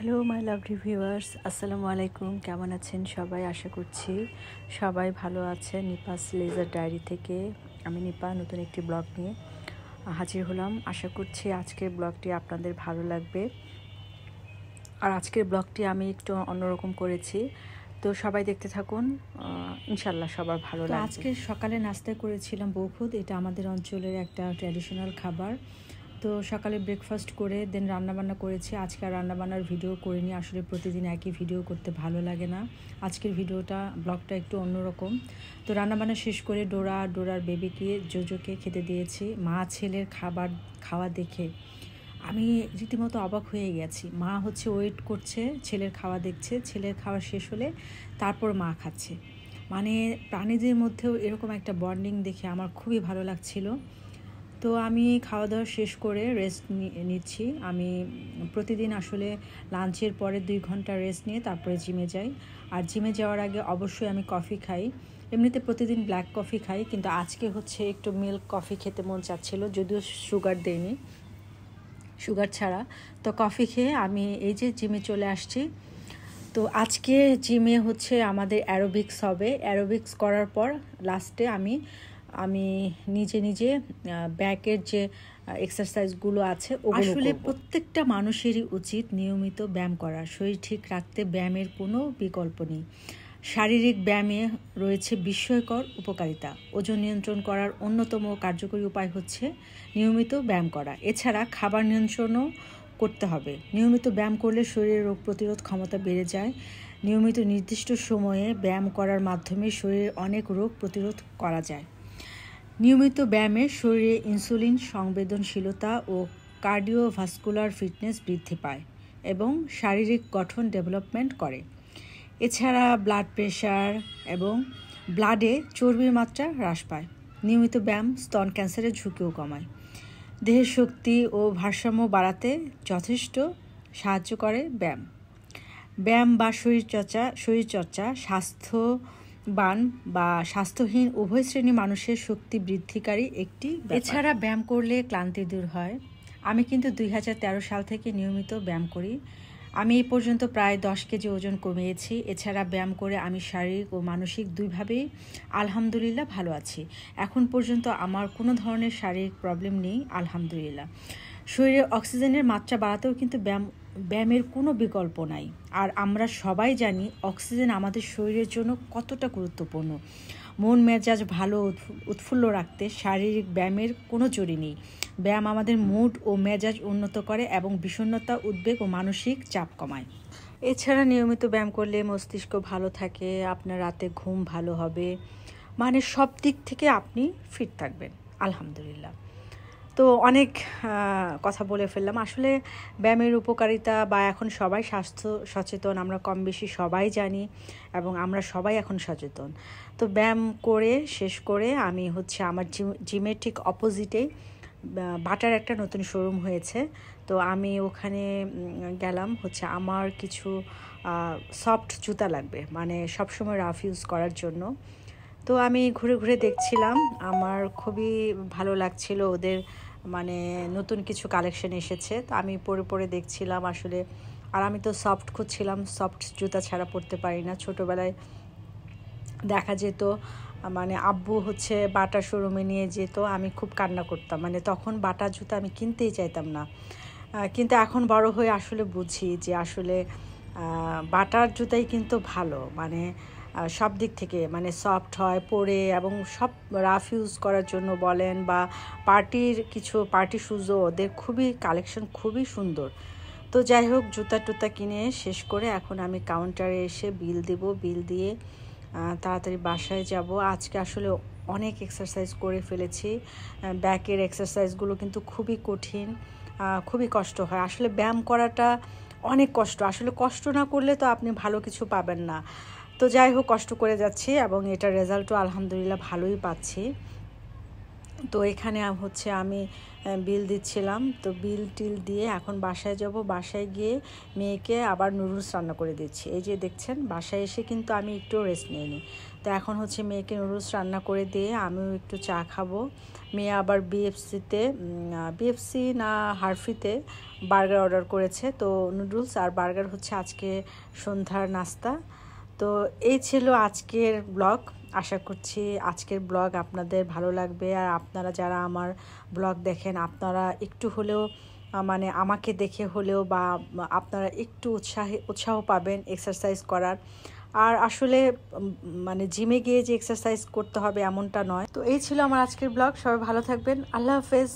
Hello my lovely viewers, আসসালামু আলাইকুম। কেমন আছেন সবাই? আশা করছি সবাই ভালো আছেন। নিপাস লেজার ডায়েরি থেকে আমি নিপা নতুন একটি ব্লগ নিয়ে হাজির হলাম। আশা করছি আজকের ব্লগটি আপনাদের ভালো লাগবে। আর আজকের ব্লগটি আমি একটু অন্যরকম করেছি, তো সবাই দেখতে থাকুন, ইনশাল্লাহ সবার ভালো লাগবে। আজকে সকালে নাস্তা করেছিলাম বউখুদ। এটা আমাদের অঞ্চলের একটা ট্র্যাডিশনাল খাবার। তো সকালে ব্রেকফাস্ট করে দেন রান্নাবান্না করেছি। আজকে আর রান্নাবান্নার ভিডিও করিনি, আসলে প্রতিদিন একই ভিডিও করতে ভালো লাগে না। আজকের ব্লগটা একটু অন্যরকম। তো রান্নাবান্না শেষ করে ডোরার বেবিকে জোজোকে খেতে দিয়েছি। মা ছেলের খাওয়া দেখে আমি রীতিমতো অবাক হয়ে গেছি। মা হচ্ছে ওয়েট করছে, ছেলের খাওয়া দেখছে, ছেলের খাওয়া শেষ হলে তারপর মা খাচ্ছে। মানে প্রাণীদের মধ্যেও এরকম একটা বন্ডিং দেখে আমার খুবই ভালো লাগছিল। তো আমি খাওয়া দাওয়া শেষ করে রেস্ট নিচ্ছি। আমি প্রতিদিন আসলে লাঞ্চের পরে 2 ঘন্টা রেস্ট নিয়ে তারপরে জিমে যাই। আর জিমে যাওয়ার আগে অবশ্যই আমি কফি খাই। এমনিতে প্রতিদিন ব্ল্যাক কফি খাই, কিন্তু আজকে হচ্ছে একটু মিল্ক কফি খেতে মন চাচ্ছিল, যদিও সুগার দেয়নি, সুগার ছাড়া। তো কফি খেয়ে আমি এই যে জিমে চলে আসছি। তো আজকে জিমে হচ্ছে আমাদের অ্যারোবিক্স হবে। অ্যারোবিক্স করার পর লাস্টে আমি নিজে ব্যাকের যে এক্সারসাইজগুলো আছে আসলে প্রত্যেকটা মানুষেরই উচিত নিয়মিত ব্যায়াম করা। শরীর ঠিক রাখতে ব্যায়ামের কোনো বিকল্প নেই। শারীরিক ব্যায়ামে রয়েছে বিস্ময়কর উপকারিতা। ওজন নিয়ন্ত্রণ করার অন্যতম কার্যকরী উপায় হচ্ছে নিয়মিত ব্যায়াম করা। এছাড়া খাবার নিয়ন্ত্রণও করতে হবে। নিয়মিত ব্যায়াম করলে শরীরের রোগ প্রতিরোধ ক্ষমতা বেড়ে যায়। নিয়মিত নির্দিষ্ট সময়ে ব্যায়াম করার মাধ্যমে শরীরের অনেক রোগ প্রতিরোধ করা যায়। নিয়মিত ব্যায়ামে শরীরে ইনসুলিন সংবেদনশীলতা ও কার্ডিওভাস্কুলার ফিটনেস বৃদ্ধি পায় এবং শারীরিক গঠন ডেভেলপমেন্ট করে। এছাড়া ব্লাড প্রেশার এবং ব্লাডে চর্বির মাত্রা হ্রাস পায়। নিয়মিত ব্যায়াম স্তন ক্যান্সারের ঝুঁকিও কমায়। দেহের শক্তি ও ভারসাম্য বাড়াতে যথেষ্ট সাহায্য করে ব্যায়াম বা শরীরচর্চা স্বাস্থ্যবান বা স্বাস্থ্যহীন উভয় শ্রেণী মানুষের শক্তি বৃদ্ধিকারী একটি। এছাড়া ব্যায়াম করলে ক্লান্তি দূর হয়। আমি কিন্তু 2013 সাল থেকে নিয়মিত ব্যায়াম করি। আমি এই পর্যন্ত প্রায় 10 কেজি ওজন কমিয়েছি। এছাড়া ব্যায়াম করে আমি শারীরিক ও মানসিক দুইভাবেই আলহামদুলিল্লাহ ভালো আছি। এখন পর্যন্ত আমার কোনো ধরনের শারীরিক প্রবলেম নেই, আলহামদুলিল্লাহ। শরীরে অক্সিজেনের মাত্রা বাড়াতেও কিন্তু ব্যায়ামের কোনো বিকল্প নাই। আর আমরা সবাই জানি অক্সিজেন আমাদের শরীরের জন্য কতটা গুরুত্বপূর্ণ। মন মেজাজ ভালো উৎফুল্ল রাখতে শারীরিক ব্যায়ামের কোনো জড়ি নেই। ব্যায়াম আমাদের মুড ও মেজাজ উন্নত করে এবং বিষণ্ণতা, উদ্বেগ ও মানসিক চাপ কমায়। এছাড়া নিয়মিত ব্যায়াম করলে মস্তিষ্ক ভালো থাকে, আপনার রাতে ঘুম ভালো হবে, মানে সব দিক থেকে আপনি ফিট থাকবেন, আলহামদুলিল্লাহ। তো অনেক কথা বলে ফেললাম। আসলে ব্যায়ামের উপকারিতা বা এখন সবাই স্বাস্থ্য সচেতন, আমরা কম বেশি সবাই জানি এবং আমরা সবাই এখন সচেতন। তো ব্যায়াম করে শেষ করে আমি হচ্ছে আমার জিমের ঠিক অপোজিটেই বাটার একটা নতুন শোরুম হয়েছে। তো আমি ওখানে গেলাম, হচ্ছে আমার কিছু সফট জুতা লাগবে, মানে সবসময় রাফ ইউজ করার জন্য। তো আমি ঘুরে ঘুরে দেখছিলাম, আমার খুবই ভালো লাগছিল ওদের, মানে নতুন কিছু কালেকশন এসেছে। তো আমি পরে দেখছিলাম আসলে। আর আমি তো সফট খুঁজছিলাম, সফট জুতা ছাড়া পরতে পারি না। ছোটোবেলায় দেখা যেত, মানে আব্বু হচ্ছে বাটা শোরুমে নিয়ে যেত, আমি খুব কান্না করতাম, মানে তখন বাটা জুতা আমি কিনতেই চাইতাম না। কিন্তু এখন বড় হয়ে আসলে বুঝি যে আসলে বাটার জুতাই কিন্তু ভালো, মানে সব দিক থেকে, মানে সফট হয় পরে, এবং সব রাফ ইউজ করার জন্য বলেন বা পার্টি শুজও ওদের খুবই কালেকশন, খুবই সুন্দর। তো যাই হোক, জুতা টুতা কিনে শেষ করে এখন আমি কাউন্টারে এসে বিল দেব। বিল দিয়ে তাড়াতাড়ি বাসায় যাব। আজকে আসলে অনেক এক্সারসাইজ করে ফেলেছি। ব্যাকের এক্সারসাইজগুলো কিন্তু খুবই কঠিন, খুবই কষ্ট হয়। আসলে ব্যায়াম করাটা অনেক কষ্ট, আসলে কষ্ট না করলে তো আপনি ভালো কিছু পাবেন না। তো যাই হোক, কষ্ট করে যাচ্ছি এবং এটার রেজাল্টও আলহামদুলিল্লাহ ভালোই পাচ্ছি। তো এখানে হচ্ছে আমি বিল দিচ্ছিলাম। তো বিল দিয়ে এখন বাসায় যাব। বাসায় গিয়ে মেয়েকে আবার নুডলস রান্না করে দিচ্ছি। এই যে দেখছেন, বাসায় এসে কিন্তু আমি একটু রেস্ট নিইনি। তো এখন হচ্ছে মেয়েকে নুডলস রান্না করে দিয়ে আমিও একটু চা খাবো। মেয়ে আবার বিএফসি না হারফিতে বার্গার অর্ডার করেছে, তো নুডলস আর বার্গার হচ্ছে আজকে সন্ধ্যার নাস্তা। তো এই ছিল আজকের ব্লগ। আশা করছি আজকের ব্লগ আপনাদের ভালো লাগবে, আর আপনারা যারা আমার ব্লগ দেখেন আপনারা একটু হলেও মানে আমাকে দেখে হলেও বা আপনারা একটু উৎসাহ পাবেন এক্সারসাইজ করার। আর আসলে মানে জিমে গিয়ে যে এক্সারসাইজ করতে হবে এমনটা নয়। তো এই ছিল আমার আজকের ব্লগ। সবাই ভালো থাকবেন। আল্লাহ হাফেজ।